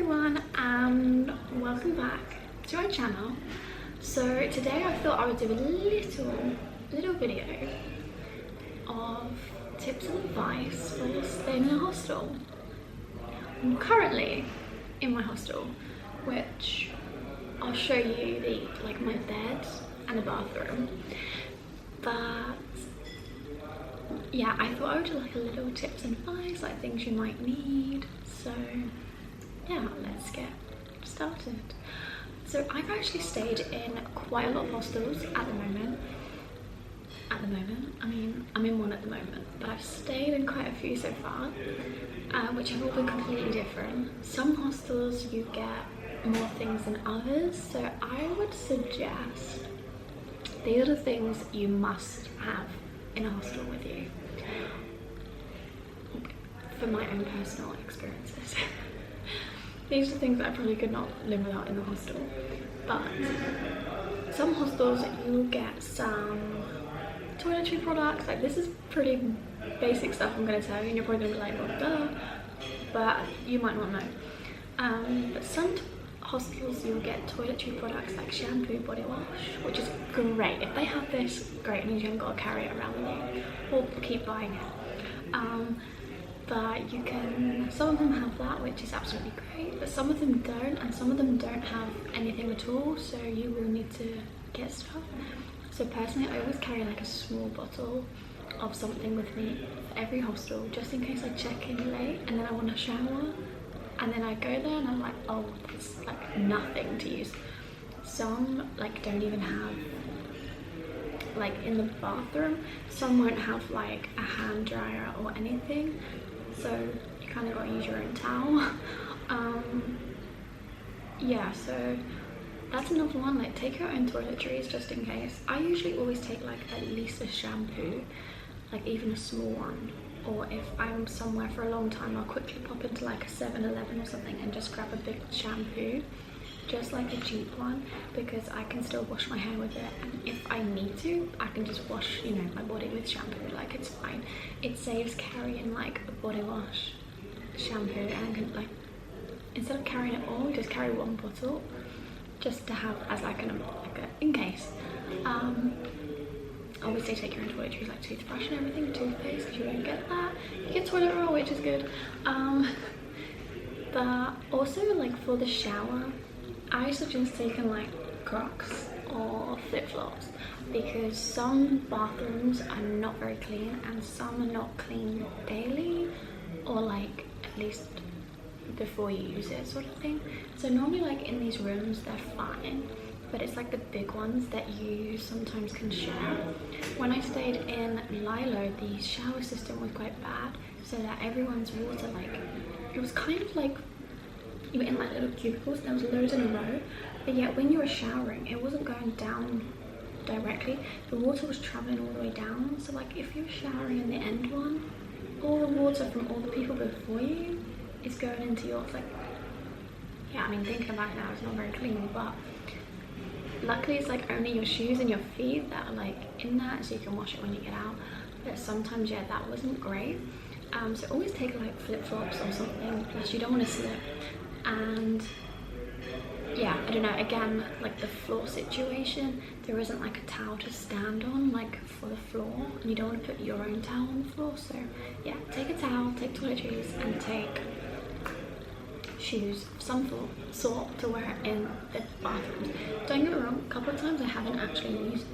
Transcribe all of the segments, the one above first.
everyone and welcome back to our channel. So today I thought I would do a little video of tips and advice for staying in a hostel. I'm currently in my hostel, which I'll show you my bed and the bathroom. But yeah, I thought I would do like a little tips and advice, like things you might need. So yeah, let's get started. So I've actually stayed in quite a lot of hostels at the moment. I mean, I'm in one at the moment, but I've stayed in quite a few so far, which have all been completely different. Some hostels you get more things than others, so I would suggest these are the things you must have in a hostel with you, for my own personal experiences. These are things that I probably could not live without in the hostel. But some hostels you will get some toiletry products. Like, this is pretty basic stuff I'm going to tell you, and you're probably going to be like, well, duh, but you might not know. But some hostels you'll get toiletry products like shampoo, body wash, which is great. If they have this, great, means you haven't got to carry it around with you, or keep buying it. But you can, some of them have that, which is absolutely great, but some of them don't, and some of them don't have anything at all, so you will need to get stuff. So personally, I always carry like a small bottle of something with me for every hostel, just in case I check in late and then I want to shower, and then I go there and I'm like, oh, there's like nothing to use. Some like don't even have, like in the bathroom, some won't have like a hand dryer or anything, so you kind of got to use your own towel. Yeah, so that's another one. Like, take your own toiletries just in case. I usually always take like at least a shampoo, like even a small one, or if I'm somewhere for a long time, I'll quickly pop into like a 7-Eleven or something and just grab a big shampoo, just like a cheap one, because I can still wash my hair with it, and if I need to, I can just wash, you know, my body with shampoo. Like, it's fine. It saves carrying like a body wash, shampoo, and I can, like, instead of carrying it all, just carry one bottle, just to have as like a in case. Obviously take your own toiletries, like toothbrush and everything, toothpaste, because you don't get that. You get toilet roll, which is good. But also, like, for the shower, I suggest taking like Crocs or flip-flops, because some bathrooms are not very clean and some are not clean daily, or like at least before you use it, sort of thing. So normally, like, in these rooms they're fine, but it's like the big ones that you sometimes can share. When I stayed in Lilo, the shower system was quite bad, so that everyone's water, like, it was kind of like you were in like little cubicles, there was loads in a row, but yet when you were showering it wasn't going down directly, the water was traveling all the way down. So like, if you're showering in the end one, all the water from all the people before you is going into yours. Like, yeah, I mean, thinking about it now, it's not very clean, but luckily it's like only your shoes and your feet that are like in that, so you can wash it when you get out. But sometimes, yeah, that wasn't great. So always take like flip-flops or something, plus you don't want to slip. And yeah, I don't know, again, like the floor situation, there isn't like a towel to stand on, like for the floor, and you don't want to put your own towel on the floor. So yeah, take a towel, take toiletries, and take shoes of some sort to wear in the bathrooms. Don't get me wrong, a couple of times I haven't actually used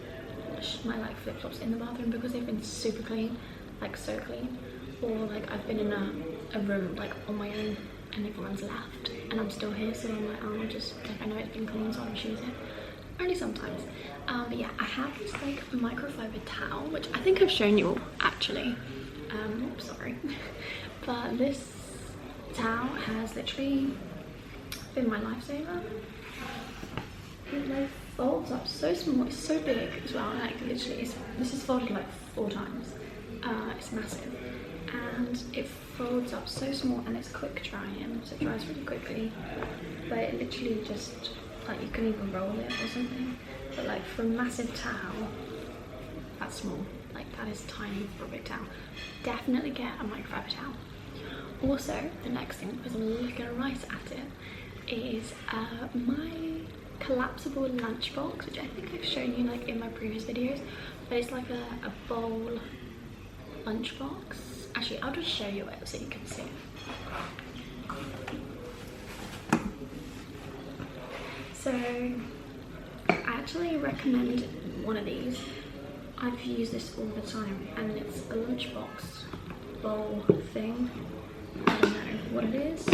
my like flip-flops in the bathroom because they've been super clean, like so clean, or like I've been in a room like on my own and everyone's left and I'm still here, so I'm like, oh, I'll just, like, I know it's been clean, so I'll choose it. Only sometimes. But yeah, I have this like microfiber towel, which I think I've shown you all actually. Sorry. But this towel has literally been my lifesaver. It like folds up so small, it's so big as well, like literally this is folded like 4 times. It's massive, and it folds up so small, and it's quick drying, so it dries really quickly, but it literally just, like, you can even roll it or something. But like, for a massive towel that's small, like that is tiny for a big towel, definitely get a microfiber towel. Also, the next thing, because I'm looking right at it, is my collapsible lunchbox, which I think I've shown you like in my previous videos, but it's like a bowl lunchbox. Actually, I'll just show you it so you can see it. So I actually recommend one of these. I've used this all the time, and it's a lunchbox bowl thing. I don't know what it is,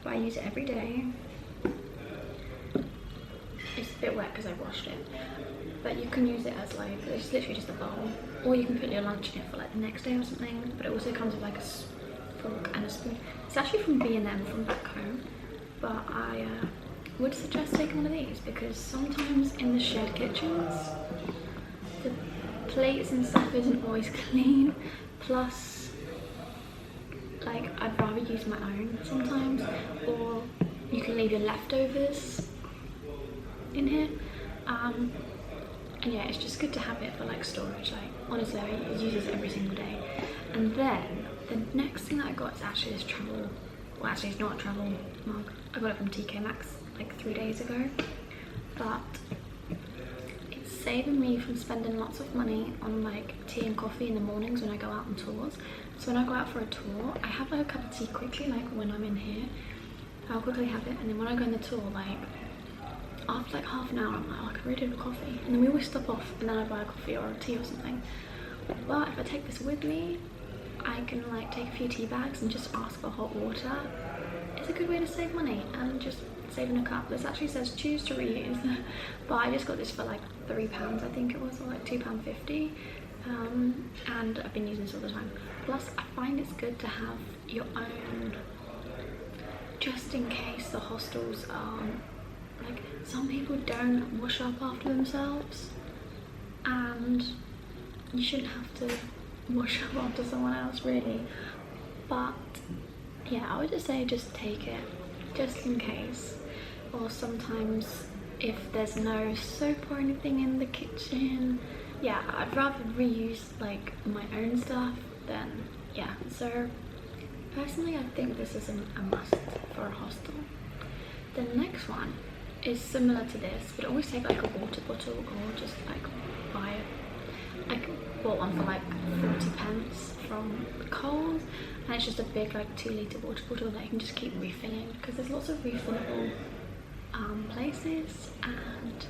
but I use it every day. It's a bit wet because I washed it, but you can use it as like, it's literally just a bowl, or you can put your lunch in it for like the next day or something. But it also comes with like a fork and a spoon. It's actually from B&M from back home, but I would suggest taking one of these because sometimes in the shared kitchens the plates and stuff isn't always clean, plus like I'd rather use my own sometimes, or you can leave your leftovers in here, and yeah, it's just good to have it for like storage. Like honestly, I use this every single day. And then the next thing that I got is actually this travel, well actually it's not a travel mug, I got it from TK Maxx like 3 days ago, but it's saving me from spending lots of money on like tea and coffee in the mornings when I go out on tours. So when I go out for a tour, I have like a cup of tea quickly, like when I'm in here I'll quickly have it, and then when I go on the tour, like after like half an hour I'm like, oh, I could really do a coffee, and then we always stop off and then I buy a coffee or a tea or something. But if I take this with me, I can like take a few tea bags and just ask for hot water. It's a good way to save money and just saving a cup. This actually says choose to reuse, but I just got this for like £3 I think it was, or like £2.50, and I've been using this all the time. Plus I find it's good to have your own, just in case the hostels are like, some people don't wash up after themselves, and you shouldn't have to wash up after someone else really. But yeah, I would just say just take it just in case. Or sometimes if there's no soap or anything in the kitchen, yeah, I'd rather reuse like my own stuff than, yeah. So personally I think this is a must for a hostel. The next one is similar to this, but always take like a water bottle, or just like buy it. I bought one for like 40p from Coles, and it's just a big like 2-litre water bottle that you can just keep refilling, because there's lots of refillable places, and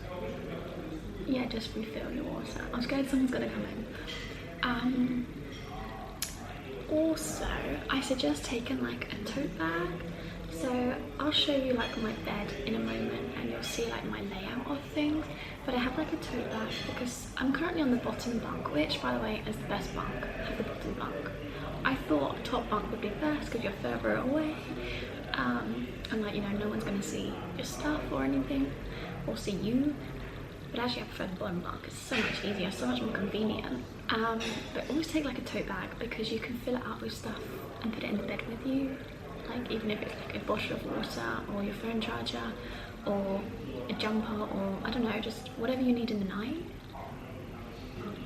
yeah, just refill your water. I'm scared someone's gonna come in. Also I suggest taking like a tote bag. So I'll show you like my bed in a moment and you'll see like my layout of things, but I have like a tote bag because I'm currently on the bottom bunk, which by the way is the best bunk. I have the bottom bunk. I thought top bunk would be best because you're further away, and like, you know, no one's going to see your stuff or anything, or see you. But actually I prefer the bottom bunk. It's so much easier, so much more convenient. But always take like a tote bag because you can fill it up with stuff and put it in the bed with you. Like even if it's like a bottle of water or your phone charger or a jumper, or I don't know, just whatever you need in the night,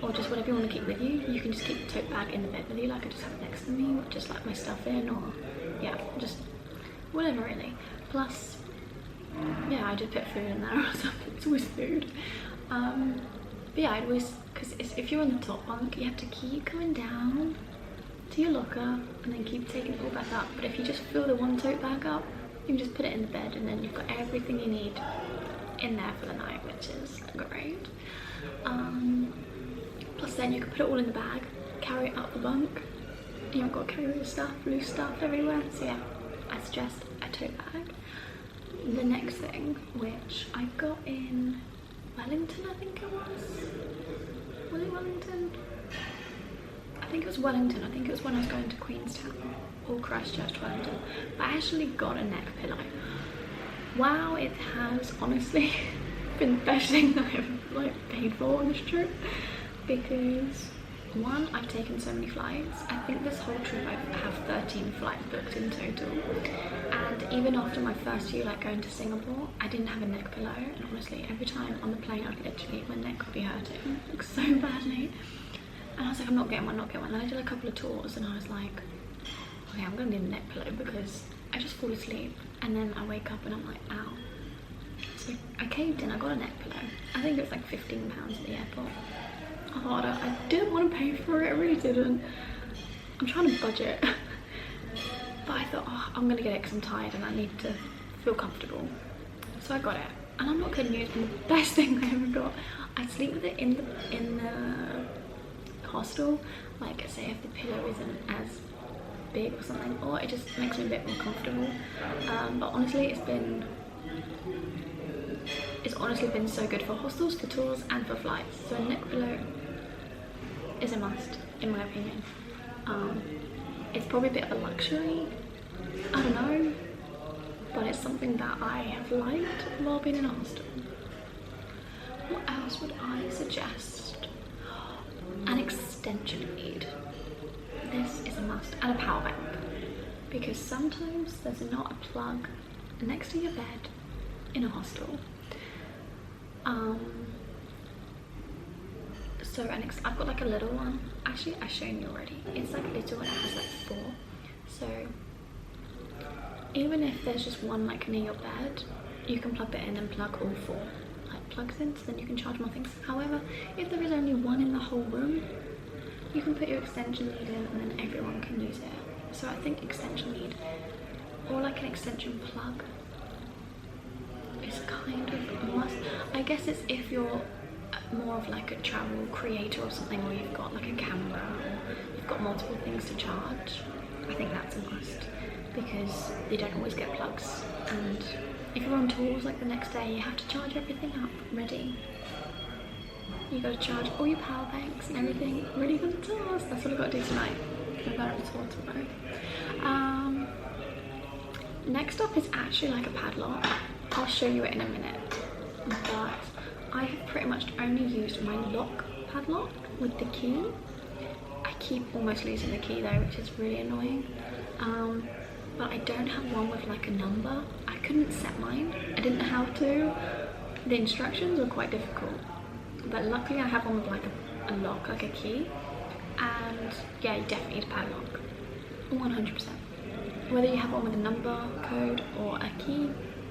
or just whatever you want to keep with you, you can just keep the tote bag in the bed with you. Like I just have it next to me, or just like my stuff in, or yeah, just whatever really. Plus yeah, I just put food in there or something. It's always food. But yeah, I'd always, because if you're on the top bunk you have to keep coming down to your locker and then keep taking it all back up. But if you just fill the one tote bag up, you can just put it in the bed, and then you've got everything you need in there for the night, which is great. Plus then you can put it all in the bag, carry it up the bunk, you haven't got to carry all your stuff, loose stuff everywhere. So yeah, I suggest a tote bag. The next thing, which I got in Wellington, I think it was it Wellington? I think it was Wellington. I think it was when I was going to Queenstown or Christchurch, Wellington. But I actually got a neck pillow. Wow, it has honestly been the best thing that I've like paid for on this trip, because one, I've taken so many flights. I think this whole trip I have 13 flights booked in total, and even after my first few, like going to Singapore, I didn't have a neck pillow, and honestly every time on the plane I'd literally, my neck would be hurting like so badly, and I was like, I'm not getting one, not getting one. And I did a couple of tours and I was like, okay, I'm gonna need a neck pillow because I just fall asleep and then I wake up and I'm like, ow. So I caved in, I got a neck pillow. I think it was like £15 at the airport. I didn't want to pay for it, I really didn't. I'm trying to budget. But I thought, oh, I'm gonna get it because I'm tired and I need to feel comfortable. So I got it. And I'm not kidding you, it's been the best thing I ever got. I sleep with it in the hostel. Like, say if the pillow isn't as big or something, or it just makes me a bit more comfortable. But honestly, it's honestly been so good for hostels, for tours, and for flights. So a neck pillow is a must, in my opinion. It's probably a bit of a luxury, I don't know, but it's something that I have liked while being in a hostel. What else would I suggest? An extension lead. This is a must, and a power bank, because sometimes there's not a plug next to your bed in a hostel. So I've got like a little one. Actually, I've shown you already. It's like little and it has like 4. So even if there's just one like near your bed, you can plug that in and plug all 4 like plugs in, so then you can charge more things. However, if there is only one in the whole room, you can put your extension lead in and then everyone can use it. So I think extension lead or like an extension plug is kind of a must. I guess it's if you're more of like a travel creator or something, or you've got like a camera or you've got multiple things to charge. I think that's a must because you don't always get plugs, and if you're on tours like the next day, you have to charge everything up ready. You got to charge all your power banks and everything ready for the tours. That's what I've got to do tonight. I'm going on a tour tomorrow. Next up is actually like a padlock. I'll show you it in a minute, but I have pretty much only used my lock padlock with the key. I keep almost losing the key though, which is really annoying. But I don't have one with like a number. I couldn't set mine. I didn't know how to. The instructions were quite difficult. But luckily I have one with like a lock, like a key. And yeah, you definitely need a padlock. 100%. Whether you have one with a number, code, or a key,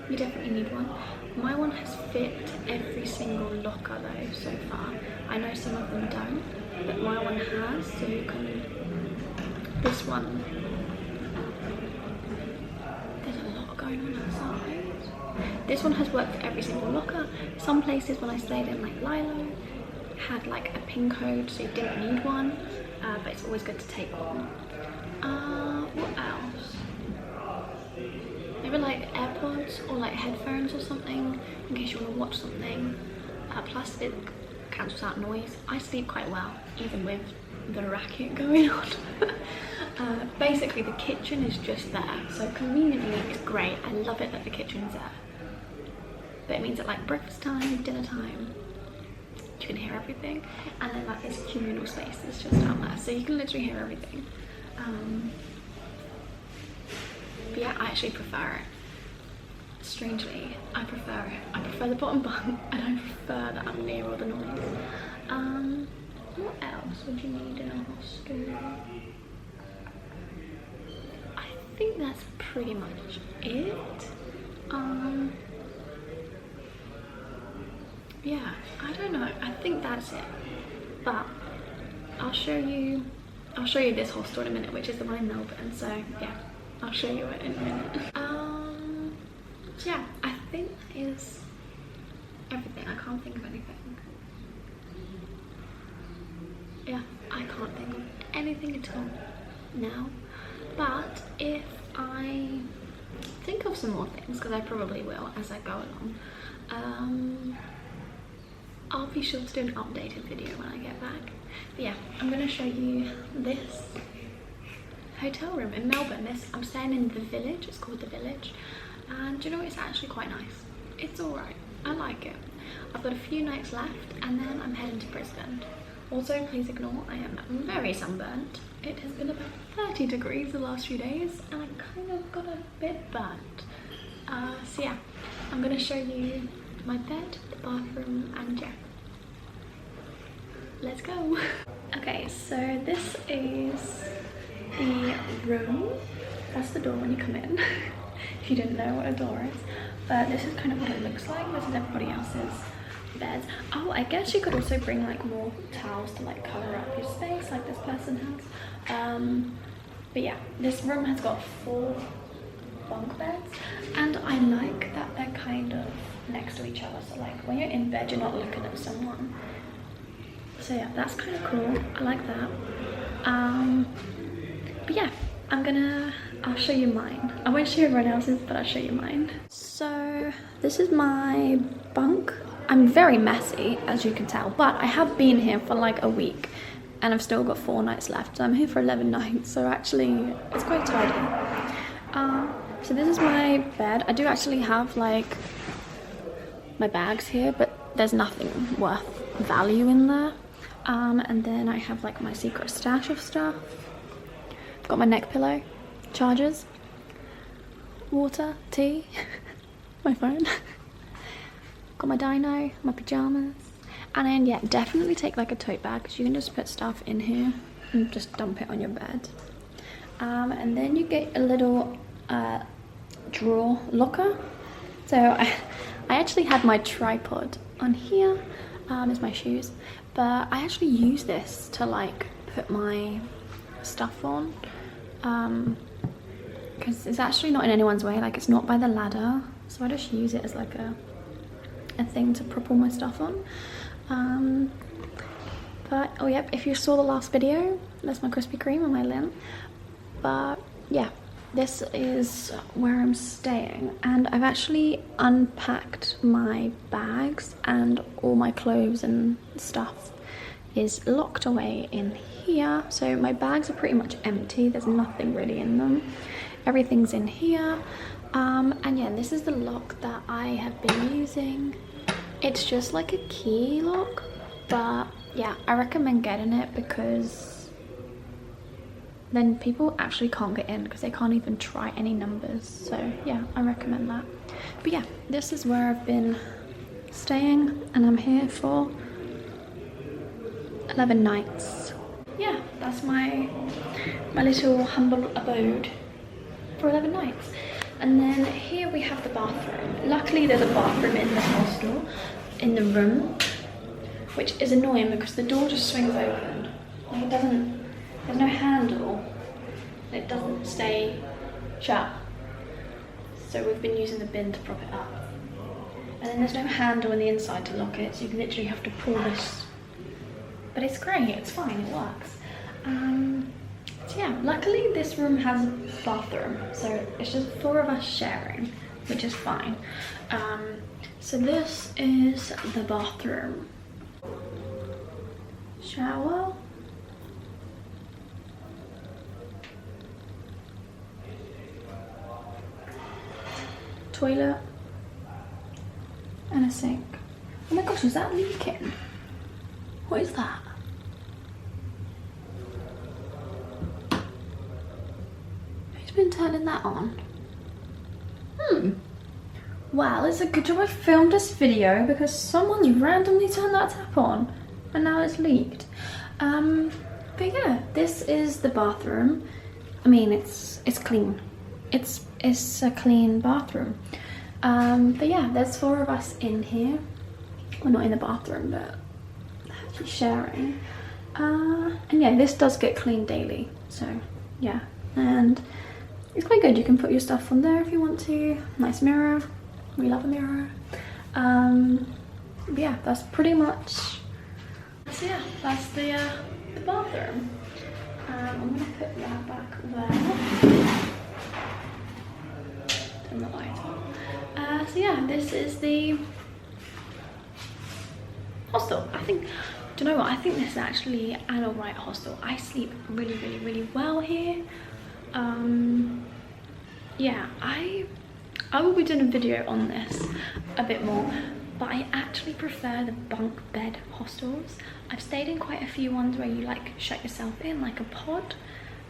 you definitely need one. My one has fit every single locker though so far. I know some of them don't, but my one has, so you can, this one, there's a lot going on outside. This one has worked for every single locker. Some places when I stayed in like Lilo had like a PIN code, so you didn't need one, but it's always good to take one. What else? Maybe like AirPods or like headphones or something in case you want to watch something. Plus it cancels out noise. I sleep quite well even with the racket going on. Basically the kitchen is just there, so conveniently it's great. I love it that the kitchen's there, but it means at like breakfast time, dinner time, you can hear everything, and then like this communal space that's just down there, so you can literally hear everything. But yeah, I actually prefer it. Strangely, I prefer it. I prefer the bottom bunk, and I prefer that I'm near all the noise. What else would you need in a hostel? I think that's pretty much it. Yeah, I don't know. I think that's it. But I'll show you this hostel in a minute, which is the one in Melbourne. So yeah, I'll show you it in a minute. So yeah, I think that is everything. I can't think of anything. Yeah, I can't think of anything at all now. But if I think of some more things, because I probably will as I go along, I'll be sure to do an updated video when I get back. But yeah, I'm going to show you this hotel room in Melbourne. I'm staying in the Village. It's called the Village, and do you know, it's actually quite nice. It's alright. I like it. I've got a few nights left and then I'm heading to Brisbane. Also, please ignore I am very sunburnt. It has been about 30 degrees the last few days and I kind of got a bit burnt. So yeah, I'm going to show you my bed, the bathroom, and yeah, let's go. Okay, so this is the room. That's the door when you come in. If you didn't know what a door is. But this is kind of what it looks like. This is everybody else's beds. Oh, I guess you could also bring like more towels to like cover up your space like this person has. But yeah, this room has got 4 bunk beds, and I like that they're kind of next to each other, so like when you're in bed you're not looking at someone. So yeah, that's kind of cool. I like that. But yeah, I'll show you mine. I won't show you everyone else's, but I'll show you mine. So this is my bunk. I'm very messy, as you can tell, but I have been here for like a week and I've still got 4 nights left. So I'm here for 11 nights, so actually it's quite tidy. So this is my bed. I do actually have like my bags here, but there's nothing worth value in there. And then I have like my secret stash of stuff. I've got my neck pillow, chargers, water, tea, my phone. Got my dino, my pajamas. And then yeah, definitely take like a tote bag, because you can just put stuff in here and just dump it on your bed. And then you get a little drawer locker. So I actually had my tripod on here, is my shoes, but I actually use this to like put my stuff on, because it's actually not in anyone's way, like it's not by the ladder, so I just use it as like a thing to prop all my stuff on. But oh yep, if you saw the last video, that's my Krispy Kreme and my lint. But yeah, this is where I'm staying, and I've actually unpacked my bags, and all my clothes and stuff is locked away in here. So my bags are pretty much empty, there's nothing really in them, everything's in here. And yeah, this is the lock that I have been using. It's just like a key lock, but yeah, I recommend getting it because then people actually can't get in because they can't even try any numbers. So yeah, I recommend that. But yeah, this is where I've been staying, and I'm here for 11 nights. Yeah, that's my little humble abode for 11 nights. And then here we have the bathroom. Luckily there's a bathroom in the hostel, in the room, which is annoying because the door just swings open. Like it doesn't, there's no handle. It doesn't stay shut. So we've been using the bin to prop it up. And then there's no handle on the inside to lock it, so you literally have to pull this. But it's great, it's fine, it works. So yeah, luckily this room has a bathroom, so it's just 4 of us sharing, which is fine. So this is the bathroom. Shower. Toilet. And a sink. Oh my gosh, is that leaking? What is that? Been turning that on. Well, it's a good job I filmed this video because someone's randomly turned that tap on and now it's leaked. But yeah, this is the bathroom. I mean, it's clean. It's a clean bathroom. But yeah, there's 4 of us in here. We're not in the bathroom, but actually sharing. And yeah, this does get cleaned daily. So yeah, and it's quite good. You can put your stuff on there if you want to. Nice mirror. We love a mirror. But yeah, that's pretty much. So yeah, that's the bathroom. I'm gonna put that back there. Turn the light on. So yeah, this is the hostel. I think. Do you know what? I think this is actually an alright hostel. I sleep really, really, really well here. Yeah, I will be doing a video on this a bit more, but I actually prefer the bunk bed hostels. I've stayed in quite a few ones where you like shut yourself in like a pod.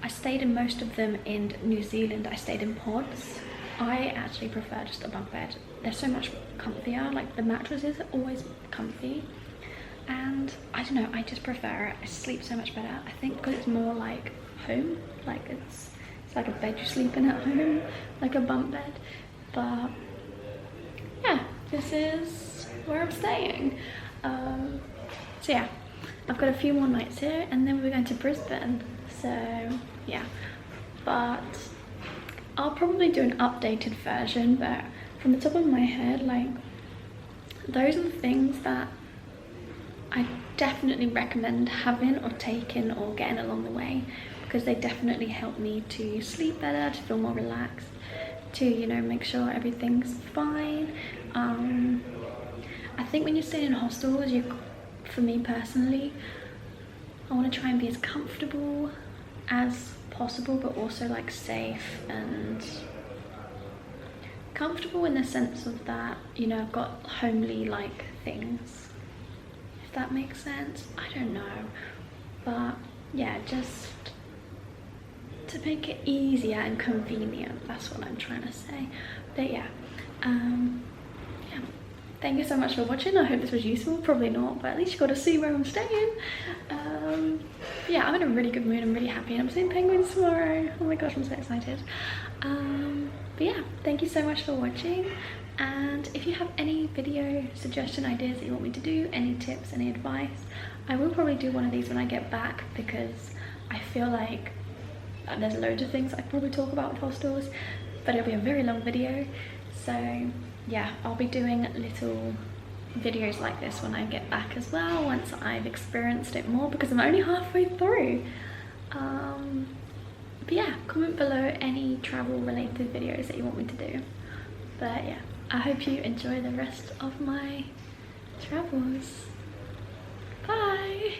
I stayed in most of them in New Zealand. I stayed in pods. I actually prefer just a bunk bed. They're so much comfier. Like the mattresses are always comfy, and I don't know, I just prefer it. I sleep so much better. I think because it's more like home, like it's like a bed you sleep in at home, like a bunk bed. But yeah, this is where I'm staying. So yeah, I've got a few more nights here and then we're going to Brisbane. So yeah, but I'll probably do an updated version, but from the top of my head, like those are the things that I definitely recommend having or taking or getting along the way, because they definitely help me to sleep better, to feel more relaxed, to, you know, make sure everything's fine. I think when you're staying in hostels, for me personally, I want to try and be as comfortable as possible, but also like safe and comfortable in the sense of that, you know, I've got homely like things, if that makes sense. I don't know, but yeah, just to make it easier and convenient, that's what I'm trying to say. But yeah, yeah, thank you so much for watching. I hope this was useful. Probably not, but at least you got to see where I'm staying. Yeah, I'm in a really good mood. I'm really happy, and I'm seeing penguins tomorrow. Oh my gosh, I'm so excited. But yeah, thank you so much for watching, and if you have any video suggestion ideas that you want me to do, any tips, any advice, I will probably do one of these when I get back, because I feel like there's loads of things I could probably talk about with hostels, but it'll be a very long video. So yeah, I'll be doing little videos like this when I get back as well, once I've experienced it more, because I'm only halfway through. But yeah, comment below any travel related videos that you want me to do. But yeah, I hope you enjoy the rest of my travels. Bye!